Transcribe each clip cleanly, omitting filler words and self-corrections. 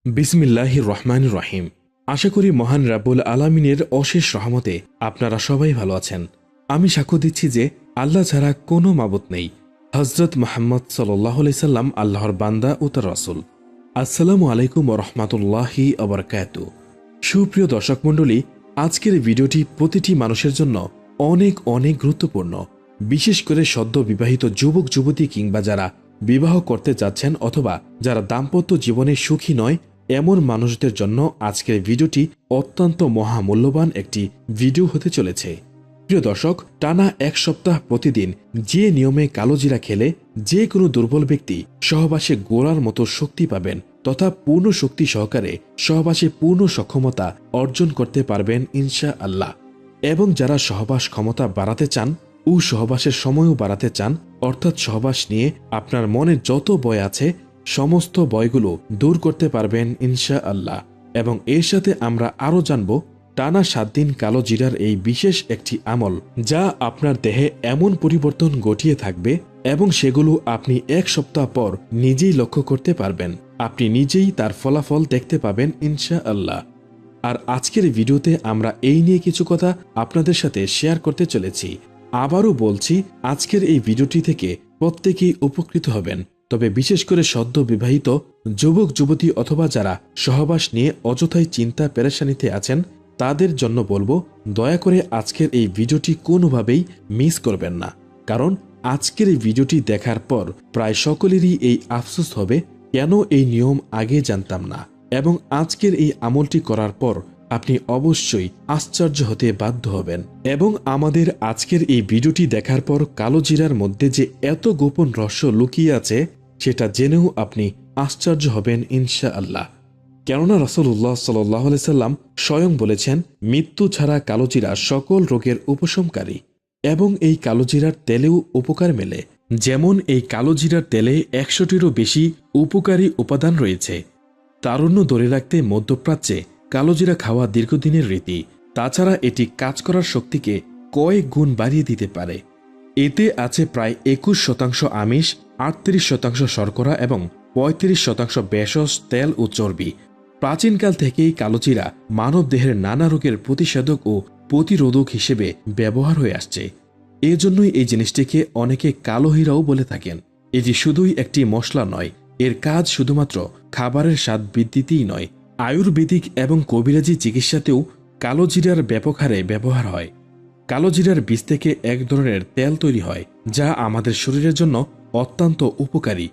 বিসমিল্লাহির রহমানির রহিম। আশা করি মহান রাব্বুল আলামিনের অশেষ রহমতে আপনারা সবাই ভালো আছেন। আমি সাক্ষ্য দিচ্ছি যে আল্লাহ ছাড়া কোনো মাবুদ নেই। হযরত মুহাম্মদ সাল্লাল্লাহু আলাইহি সাল্লাম আল্লাহর বান্দা ও তার রাসূল। আসসালামু আলাইকুম ওয়া রাহমাতুল্লাহি ওয়া বারাকাতুহু। সুপ্রিয় দর্শক মণ্ডলী, আজকের ভিডিওটি প্রতিটি মানুষের জন্য অনেক অনেক গুরুত্বপূর্ণ। বিশেষ করে সদ্য বিবাহিত যুবক যুবতী কিংবা যারা বিবাহ করতে যাচ্ছেন অথবা যারা দাম্পত্য জীবনে সুখী নয় এমন মানুষদের জন্য আজকের ভিডিওটি অত্যন্ত মহামূল্যবান একটি ভিডিও হতে চলেছে। প্রিয় দর্শক, টানা এক সপ্তাহ প্রতিদিন যে নিয়মে কালোজিরা খেলে যে কোনো দুর্বল ব্যক্তি সহবাসে গোড়ার মতো শক্তি পাবেন তথা পূর্ণ শক্তি সহকারে সহবাসে পূর্ণ সক্ষমতা অর্জন করতে পারবেন ইনশা আল্লাহ। এবং যারা সহবাস ক্ষমতা বাড়াতে চান ও সহবাসের সময়ও বাড়াতে চান, অর্থাৎ সহবাস নিয়ে আপনার মনে যত ভয় আছে সমস্ত ভয়গুলো দূর করতে পারবেন ইনশা আল্লাহ। এবং এর সাথে আমরা আরও জানব টানা 7 দিন কালো জিরার এই বিশেষ একটি আমল যা আপনার দেহে এমন পরিবর্তন ঘটিয়ে থাকবে এবং সেগুলো আপনি এক সপ্তাহ পর নিজেই লক্ষ্য করতে পারবেন। আপনি নিজেই তার ফলাফল দেখতে পাবেন ইনশা আল্লাহ। আর আজকের ভিডিওতে আমরা এই নিয়ে কিছু কথা আপনাদের সাথে শেয়ার করতে চলেছি। আবারও বলছি, আজকের এই ভিডিওটি থেকে প্রত্যেকেই উপকৃত হবেন। তবে বিশেষ করে সদ্য বিবাহিত যুবক যুবতী অথবা যারা সহবাস নিয়ে অযথাই চিন্তা পেরেশানিতে আছেন তাদের জন্য বলবো, দয়া করে আজকের এই ভিডিওটি কোনোভাবেই মিস করবেন না। কারণ আজকের এই ভিডিওটি দেখার পর প্রায় সকলেরই এই আফসোস হবে, কেন এই নিয়ম আগে জানতাম না। এবং আজকের এই আমলটি করার পর আপনি অবশ্যই আশ্চর্য হতে বাধ্য হবেন। এবং আমাদের আজকের এই ভিডিওটি দেখার পর কালো জিরার মধ্যে যে এত গোপন রহস্য লুকিয়ে আছে সেটা জেনেও আপনি আশ্চর্য হবেন ইনশা আল্লাহ। কেননা রাসূলুল্লাহ সাল্লাল্লাহু আলাইহি সাল্লাম স্বয়ং বলেছেন, মৃত্যু ছাড়া কালোজিরা সকল রোগের উপশমকারী। এবং এই কালোজিরার তেলেও উপকার মেলে। যেমন এই কালোজিরার তেলে 100টিরও বেশি উপকারী উপাদান রয়েছে। তারুণ্য ধরে রাখতে মধ্যপ্রাচ্যে কালোজিরা খাওয়া দীর্ঘদিনের রীতি। তাছাড়া এটি কাজ করার শক্তিকে কয়েক গুণ বাড়িয়ে দিতে পারে। এতে আছে প্রায় 21% আমিষ, 38% শর্করা এবং 35% ভেষজ, তেল ও চর্বি। প্রাচীনকাল থেকেই কালোজিরা মানব দেহের নানা রোগের প্রতিষেধক ও প্রতিরোধক হিসেবে ব্যবহার হয়ে আসছে। এজন্যই এই জিনিসটিকে অনেকে কালো হীরাও বলে থাকেন। এটি শুধুই একটি মশলা নয়, এর কাজ শুধুমাত্র খাবারের স্বাদ বৃদ্ধিতেই নয়, আয়ুর্বেদিক এবং কবিরাজি চিকিৎসাতেও কালোজিরার ব্যাপক হারে ব্যবহার হয়। কালোজিরার বীজ থেকে এক ধরনের তেল তৈরি হয় যা আমাদের শরীরের জন্য অত্যন্ত উপকারী।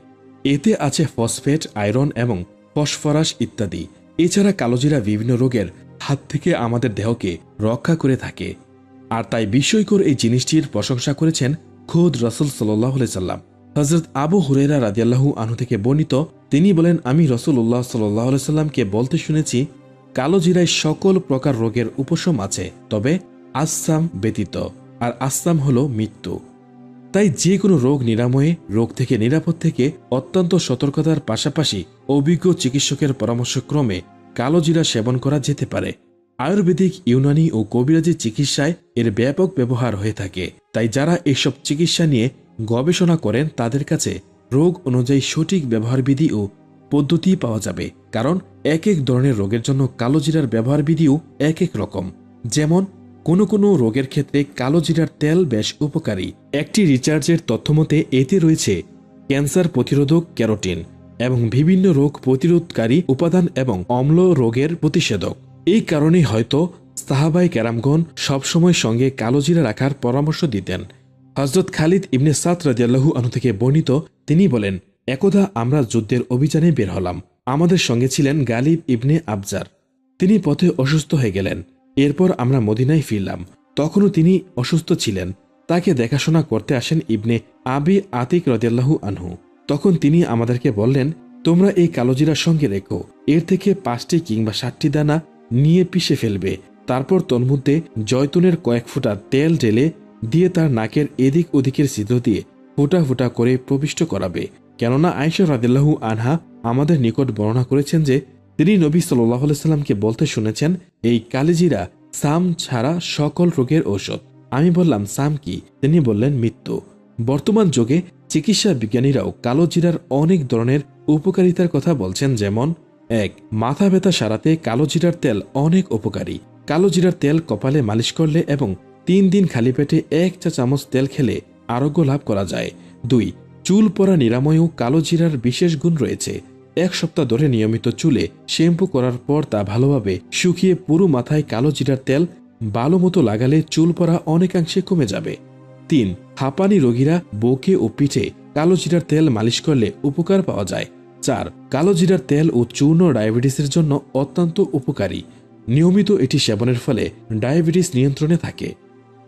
এতে আছে ফসফেট, আয়রন এবং ফসফরাস ইত্যাদি। এছাড়া কালোজিরা বিভিন্ন রোগের হাত থেকে আমাদের দেহকে রক্ষা করে থাকে। আর তাই বিস্ময়কর এই জিনিসটির প্রশংসা করেছেন খোদ রাসূল সাল্লাল্লাহু আলাইহি সাল্লাম। হযরত আবু হুরায়রা রাদিয়াল্লাহু আনহু থেকে বর্ণিত, তিনি বলেন, আমি রাসূলুল্লাহ সাল্লাল্লাহু আলাইহি সাল্লামকে বলতে শুনেছি, কালোজিরায় সকল প্রকার রোগের উপশম আছে, তবে আসসাম ব্যতীত। আর আসসাম হলো মৃত্যু। তাই যে কোনো রোগ নিরাময়ে, রোগ থেকে নিরাপদ থেকে অত্যন্ত সতর্কতার পাশাপাশি অভিজ্ঞ চিকিৎসকের পরামর্শক্রমে কালোজিরা সেবন করা যেতে পারে। আয়ুর্বেদিক, ইউনানি ও কবিরাজি চিকিৎসায় এর ব্যাপক ব্যবহার হয়ে থাকে। তাই যারা এসব চিকিৎসা নিয়ে গবেষণা করেন তাদের কাছে রোগ অনুযায়ী সঠিক ব্যবহারবিধি ও পদ্ধতি পাওয়া যাবে। কারণ এক এক ধরনের রোগের জন্য কালোজিরার ব্যবহারবিধিও এক এক রকম। যেমন কোনো রোগের ক্ষেত্রে কালোজিরার তেল বেশ উপকারী। একটি রিসার্চের তথ্যমতে এতে রয়েছে ক্যান্সার প্রতিরোধক, ক্যারোটিন এবং বিভিন্ন রোগ প্রতিরোধকারী উপাদান এবং অম্ল রোগের প্রতিষেধক। এই কারণেই হয়তো সাহাবায়ে কেরামগণ সবসময় সঙ্গে কালোজিরা রাখার পরামর্শ দিতেন। হযরত খালিদ ইবনে সাদ রাদিয়াল্লাহু আনহু থেকে বর্ণিত, তিনি বলেন, একদা আমরা যুদ্ধের অভিযানে বের হলাম। আমাদের সঙ্গে ছিলেন গালিব ইবনে আবজার। তিনি পথে অসুস্থ হয়ে গেলেন। এরপর আমরা মদিনায় ফিরলাম। তখনও তিনি অসুস্থ ছিলেন। তাকে দেখাশোনা করতে আসেন ইবনে আবি আতিক রাদিয়াল্লাহু আনহু। তখন তিনি আমাদেরকে বললেন, তোমরা এই কালোজিরার সঙ্গে রেখো, এর থেকে 5টি কিংবা 7টি দানা নিয়ে পিষে ফেলবে। তারপর তন্মধ্যে জয়তুনের কয়েক ফোঁটা তেল ঢেলে দিয়ে তার নাকের এদিক ওদিকের ছিদ্র দিয়ে ফোঁটা ফোঁটা করে প্রবিষ্ট করাবে। কেননা আয়েশা রাদিয়াল্লাহু আনহা আমাদের নিকট বর্ণনা করেছেন যে তিনি নবী সাল্লাল্লাহু আলাইহি সাল্লামকে বলতে শুনেছেন, এই কালোজিরা সাম ছাড়া সকল রোগের ঔষধ। আমি বললাম, সাম কি? তিনি বললেন, মৃত্যু। বর্তমান যুগে চিকিৎসা বিজ্ঞানীরাও কালোজিরার অনেক ধরনের উপকারিতার কথা বলছেন। যেমন 1. মাথা ব্যথা সারাতে কালো জিরার তেল অনেক উপকারী। কালো জিরার তেল কপালে মালিশ করলে এবং 3 দিন খালি পেটে 1 চা চামচ তেল খেলে আরোগ্য লাভ করা যায়। 2. চুল পড়া নিরাময়েও কালো জিরার বিশেষ গুণ রয়েছে। 1 সপ্তাহ ধরে নিয়মিত চুলে শ্যাম্পু করার পর তা ভালোভাবে শুকিয়ে পুরো মাথায় কালো জিরার তেল ভালো মতো লাগালে চুল পড়া অনেকাংশে কমে যাবে। 3. হাঁপানি রোগীরা বুকে ও পিঠে কালো জিরার তেল মালিশ করলে উপকার পাওয়া যায়। 4. কালো জিরার তেল ও চূর্ণ ডায়াবেটিসের জন্য অত্যন্ত উপকারী। নিয়মিত এটি সেবনের ফলে ডায়াবেটিস নিয়ন্ত্রণে থাকে।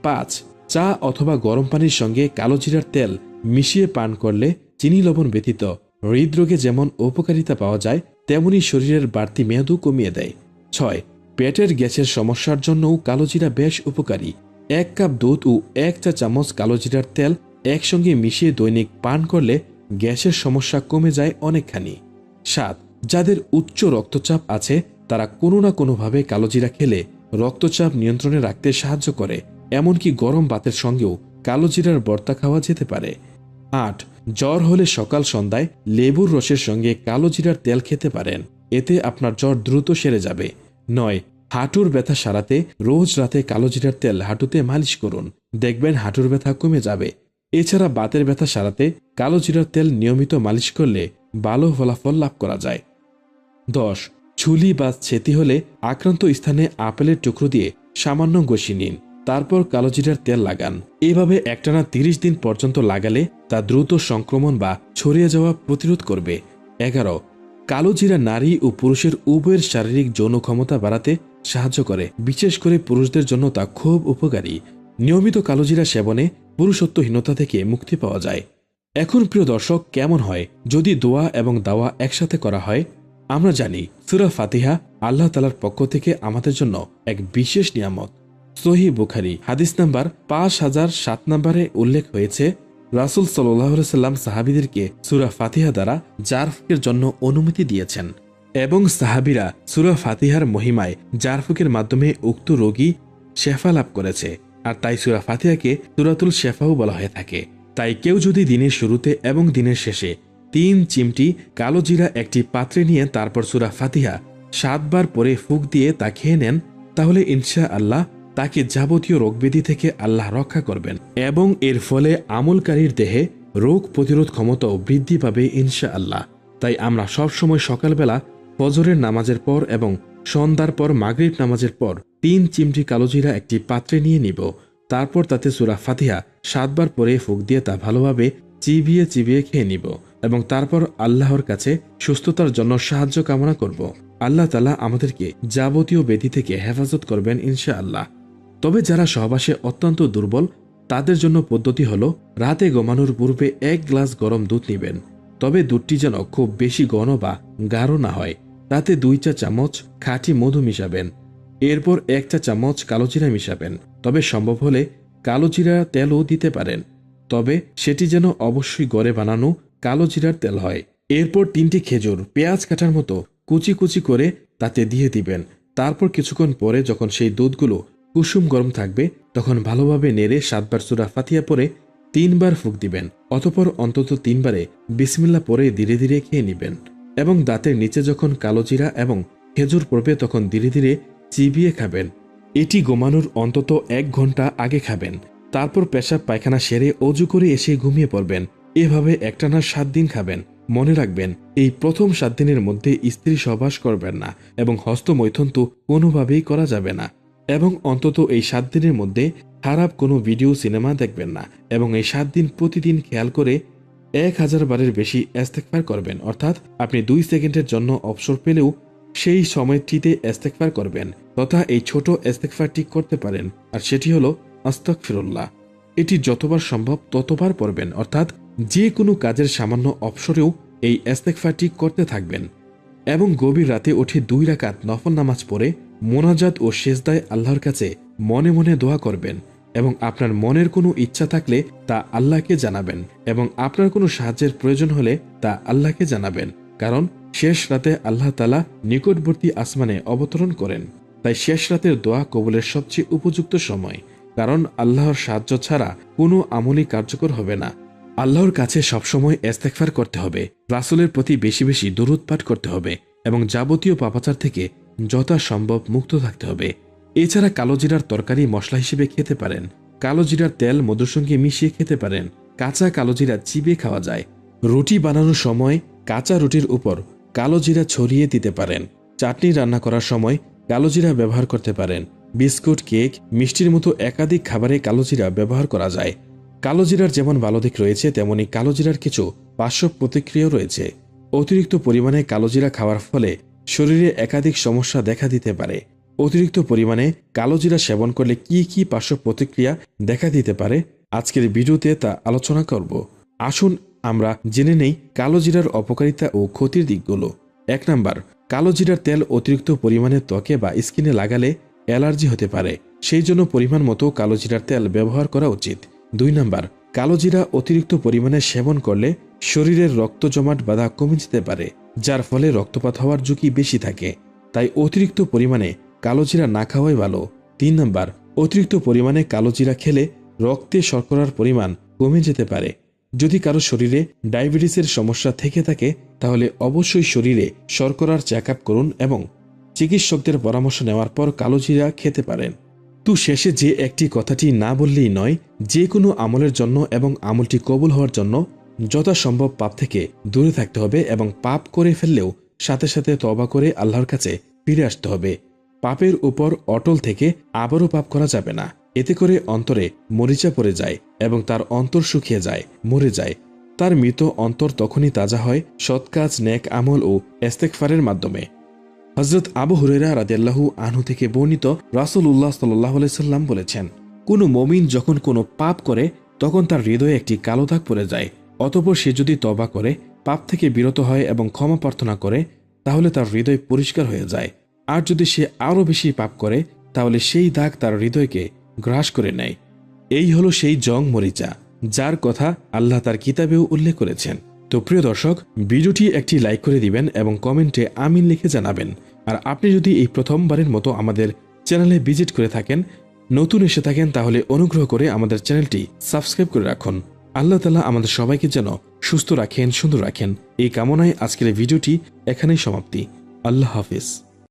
5. চা অথবা গরম পানির সঙ্গে কালো জিরার তেল মিশিয়ে পান করলে চিনি লবণ ব্যতীত হৃদরোগে যেমন উপকারিতা পাওয়া যায় তেমনি শরীরের বাড়তি মেয়াদও কমিয়ে দেয়। 6. পেটের গ্যাসের সমস্যার জন্যও কালো জিরা বেশ উপকারী। 1 কাপ দুধ ও 1 চা চামচ কালো জিরার তেল একসঙ্গে মিশিয়ে দৈনিক পান করলে গ্যাসের সমস্যা কমে যায় অনেকখানি। 7. যাদের উচ্চ রক্তচাপ আছে তারা কোনো না কোনোভাবে কালো জিরা খেলে রক্তচাপ নিয়ন্ত্রণে রাখতে সাহায্য করে। এমনকি গরম ভাতের সঙ্গেও কালো জিরার ভর্তা খাওয়া যেতে পারে। 8. জ্বর হলে সকাল সন্ধ্যায় লেবুর রসের সঙ্গে কালো জিরার তেল খেতে পারেন, এতে আপনার জ্বর দ্রুত সেরে যাবে। 9. হাঁটুর ব্যথা সারাতে রোজ রাতে কালো জিরার তেল হাঁটুতে মালিশ করুন, দেখবেন হাঁটুর ব্যথা কমে যাবে। এছাড়া বাতের ব্যথা সারাতে কালো জিরার তেল নিয়মিত মালিশ করলে ভালো ফলাফল লাভ করা যায়। 10. ঝুলি বা ছেতি হলে আক্রান্ত স্থানে আপেলের টুকরো দিয়ে সামান্য ঘষে নিন, তারপর কালো জিরার তেল লাগান। এভাবে একটানা 30 দিন পর্যন্ত লাগালে তা দ্রুত সংক্রমণ বা ছড়িয়ে যাওয়া প্রতিরোধ করবে। 11. কালো জিরা নারী ও পুরুষের উভয়ের শারীরিক যৌন ক্ষমতা বাড়াতে সাহায্য করে, বিশেষ করে পুরুষদের জন্য তা খুব উপকারী। নিয়মিত কালো জিরা সেবনে পুরুষত্বহীনতা থেকে মুক্তি পাওয়া যায়। এখন প্রিয় দর্শক, কেমন হয় যদি দোয়া এবং দাওয়া একসাথে করা হয়? আমরা জানি সূরা ফাতিহা আল্লাহ তাআলার পক্ষ থেকে আমাদের জন্য এক বিশেষ নিয়ামত। সহিহ বুখারী হাদিস নাম্বার 5007 নম্বরে উল্লেখ হয়েছে, রাসূল সাল্লাল্লাহু আলাইহি সাল্লাম সাহাবীদেরকে সূরা ফাতিহা দ্বারা জারফুকের জন্য অনুমতি দিয়েছেন এবং সাহাবীরা সূরা ফাতিহার মহিমায় জারফুকের মাধ্যমে উক্ত রোগী শেফা লাভ করেছে। আর তাই সূরা ফাতিহাকে সূরাতুল শেফাও বলা হয়ে থাকে। তাই কেউ যদি দিনের শুরুতে এবং দিনের শেষে 3 চিমটি কালো জিরা একটি পাত্রে নিয়ে তারপর সূরা ফাতিহা 7 বার পরে ফুঁক দিয়ে তা খেয়ে নেন, তাহলে ইনশাআল্লাহ তাকে যাবতীয় রোগব্যাধি থেকে আল্লাহ রক্ষা করবেন এবং এর ফলে আমলকারীর দেহে রোগ প্রতিরোধ ক্ষমতাও বৃদ্ধি পাবে ইনশাআল্লাহ। তাই আমরা সবসময় সকালবেলা ফজরের নামাজের পর এবং সন্ধ্যার পর মাগরিব নামাজের পর 3 চিমটি কালো জিরা একটি পাত্রে নিয়ে নিব, তারপর তাতে সূরা ফাতিহা 7 বার পরে ফুঁক দিয়ে তা ভালোভাবে চিবিয়ে চিবিয়ে খেয়ে নিব এবং তারপর আল্লাহর কাছে সুস্থতার জন্য সাহায্য কামনা করব। আল্লাহ তাআলা আমাদেরকে যাবতীয় ব্যাধি থেকে হেফাজত করবেন ইনশাআল্লাহ। তবে যারা সহবাসে অত্যন্ত দুর্বল তাদের জন্য পদ্ধতি হলো রাতে ঘুমানোর পূর্বে 1 গ্লাস গরম দুধ নেবেন, তবে দুধটি যেন খুব বেশি ঘন বা গাঢ় না হয়। তাতে 2 চা চামচ খাঁটি মধু মিশাবেন, এরপর 1 চা চামচ কালো জিরা মিশাবেন, তবে সম্ভব হলে কালো জিরা তেলও দিতে পারেন, তবে সেটি যেন অবশ্যই ঘরে বানানো কালো জিরার তেল হয়। এরপর 3টি খেজুর পেঁয়াজ কাটার মতো কুচি কুচি করে তাতে দিয়ে দিবেন। তারপর কিছুক্ষণ পরে যখন সেই দুধগুলো কুসুম গরম থাকবে তখন ভালোভাবে নেড়ে 7 বার সূরা ফাতিহা পরে 3 বার ফুঁক দিবেন, অতঃপর অন্তত 3 বারে বিসমিল্লাহ পরে ধীরে ধীরে খেয়ে নিবেন এবং দাঁতের নিচে যখন কালো জিরা এবং খেজুর পড়বে তখন ধীরে ধীরে চিবিয়ে খাবেন। এটি ঘুমানোর অন্তত 1 ঘন্টা আগে খাবেন। তারপর পেশাব পায়খানা সেরে অজু করে এসে ঘুমিয়ে পড়বেন। এভাবে একটানা 7 দিন খাবেন। মনে রাখবেন, এই প্রথম 7 দিনের মধ্যে স্ত্রী সহবাস করবেন না এবং হস্তমৈথুন তো কোনোভাবেই করা যাবে না এবং অন্তত এই 7 দিনের মধ্যে খারাপ কোনো ভিডিও সিনেমা দেখবেন না এবং এই 7 দিন প্রতিদিন খেয়াল করে 1000 বারের বেশি ইস্তেগফার করবেন, অর্থাৎ আপনি 2 সেকেন্ডের জন্য অবসর পেলেও সেই সময়টিতে ইস্তেগফার করবেন তথা এই ছোট ইস্তেগফারটি করতে পারেন, আর সেটি হলো আস্তাগফিরুল্লাহ। এটি যতবার সম্ভব ততবার পড়বেন, অর্থাৎ যে কোনো কাজের সামান্য অবসরেও এই ইস্তেগফারটি করতে থাকবেন এবং গভীর রাতে উঠে 2 রাকাত নফল নামাজ পড়ে মোনাজাত ও সেজদায় আল্লাহর কাছে মনে মনে দোয়া করবেন এবং আপনার মনের কোনো ইচ্ছা থাকলে তা আল্লাহকে জানাবেন এবং আপনার কোনো সাহায্যের প্রয়োজন হলে তা আল্লাহকে জানাবেন, কারণ শেষ রাতে আল্লাহ তাআলা নিকটবর্তী আসমানে অবতরণ করেন। তাই শেষ রাতের দোয়া কবুলের সবচেয়ে উপযুক্ত সময়, কারণ আল্লাহর সাহায্য ছাড়া কোনো আমলই কার্যকর হবে না। আল্লাহর কাছে সবসময় ইস্তেগফার করতে হবে, রাসূলের প্রতি বেশি বেশি দুরূদ পাঠ করতে হবে এবং যাবতীয় পাপাচার থেকে যথাসম্ভব মুক্ত থাকতে হবে। এছাড়া কালো জিরার তরকারি মশলা হিসেবে খেতে পারেন। কালো জিরার তেল মধুর সঙ্গে মিশিয়ে খেতে পারেন। কাঁচা কালো জিরা চিবিয়ে খাওয়া যায়। রুটি বানানোর সময় কাঁচা রুটির উপর কালো জিরা ছড়িয়ে দিতে পারেন। চাটনি রান্না করার সময় কালো জিরা ব্যবহার করতে পারেন। বিস্কুট, কেক, মিষ্টির মতো একাধিক খাবারে কালো জিরা ব্যবহার করা যায়। কালো জিরার যেমন ভালো দিক রয়েছে, তেমনি কালো জিরার কিছু পার্শ্ব প্রতিক্রিয়াও রয়েছে। অতিরিক্ত পরিমাণে কালো জিরা খাওয়ার ফলে শরীরে একাধিক সমস্যা দেখা দিতে পারে। অতিরিক্ত পরিমাণে কালো জিরা সেবন করলে কি কি পার্শ্ব প্রতিক্রিয়া দেখা দিতে পারে, আজকের ভিডিওতে তা আলোচনা করব। আসুন আমরা জেনে নেই কালো জিরার অপকারিতা ও ক্ষতির দিকগুলো। 1 নাম্বার, কালো জিরার তেল অতিরিক্ত পরিমাণে ত্বকে বা স্কিনে লাগালে অ্যালার্জি হতে পারে। সেই জন্য পরিমাণ মতো কালো জিরার তেল ব্যবহার করা উচিত। 2 নাম্বার, কালো জিরা অতিরিক্ত পরিমাণে সেবন করলে শরীরের রক্ত জমাট বাঁধা কমে যেতে পারে, যার ফলে রক্তপাত হওয়ার ঝুঁকি বেশি থাকে। তাই অতিরিক্ত পরিমাণে কালো জিরা না খাওয়াই ভালো। 3 নাম্বার, অতিরিক্ত পরিমাণে কালো জিরা খেলে রক্তে শর্করার পরিমাণ কমে যেতে পারে। যদি কারো শরীরে ডায়াবেটিসের সমস্যা থেকে থাকে তাহলে অবশ্যই শরীরে শর্করার চেক আপ করুন এবং চিকিৎসকদের পরামর্শ নেওয়ার পর কালো জিরা খেতে পারেন। তো শেষে যে একটি কথাটি না বললেই নয়, যে কোনো আমলের জন্য এবং আমলটি কবুল হওয়ার জন্য যথাসম্ভব পাপ থেকে দূরে থাকতে হবে এবং পাপ করে ফেললেও সাথে সাথে তওবা করে আল্লাহর কাছে ফিরে আসতে হবে। পাপের উপর অটল থেকে আবারও পাপ করা যাবে না। এতে করে অন্তরে মরিচা পড়ে যায় এবং তার অন্তর শুকিয়ে যায়, মরে যায়। তার মৃত অন্তর তখনই তাজা হয় সৎ কাজ, নেক আমল ও ইস্তেগফারের মাধ্যমে। হযরত আবু হুরায়রা রাদিয়াল্লাহু আনহু থেকে বর্ণিত, রাসূলুল্লাহ সাল্লাল্লাহু আলাইহি সাল্লাম বলেছেন, কোনো মুমিন যখন কোনো পাপ করে তখন তার হৃদয়ে একটি কালো দাগ পড়ে যায়। অতঃপর সে যদি তওবা করে পাপ থেকে বিরত হয় এবং ক্ষমা প্রার্থনা করে তাহলে তার হৃদয় পরিষ্কার হয়ে যায়। আর যদি সে আরও বেশি পাপ করে তাহলে সেই দাগ তার হৃদয়কে গ্রাস করে নেয়। এই হলো সেই জং মরিচা, যার কথা আল্লাহ তার কিতাবেও উল্লেখ করেছেন। তো প্রিয় দর্শক, ভিডিওটি একটি লাইক করে দিবেন এবং কমেন্টে আমিন লিখে জানাবেন। আর আপনি যদি এই প্রথমবারের মতো আমাদের চ্যানেলে ভিজিট করে থাকেন, নতুন এসে থাকেন, তাহলে অনুগ্রহ করে আমাদের চ্যানেলটি সাবস্ক্রাইব করে রাখুন। আল্লাহ তাআলা আমাদের সবাইকে যেন সুস্থ রাখেন, সুন্দর রাখেন, এই কামনায় আজকের ভিডিওটি এখানেই সমাপ্তি। আল্লাহ হাফিজ।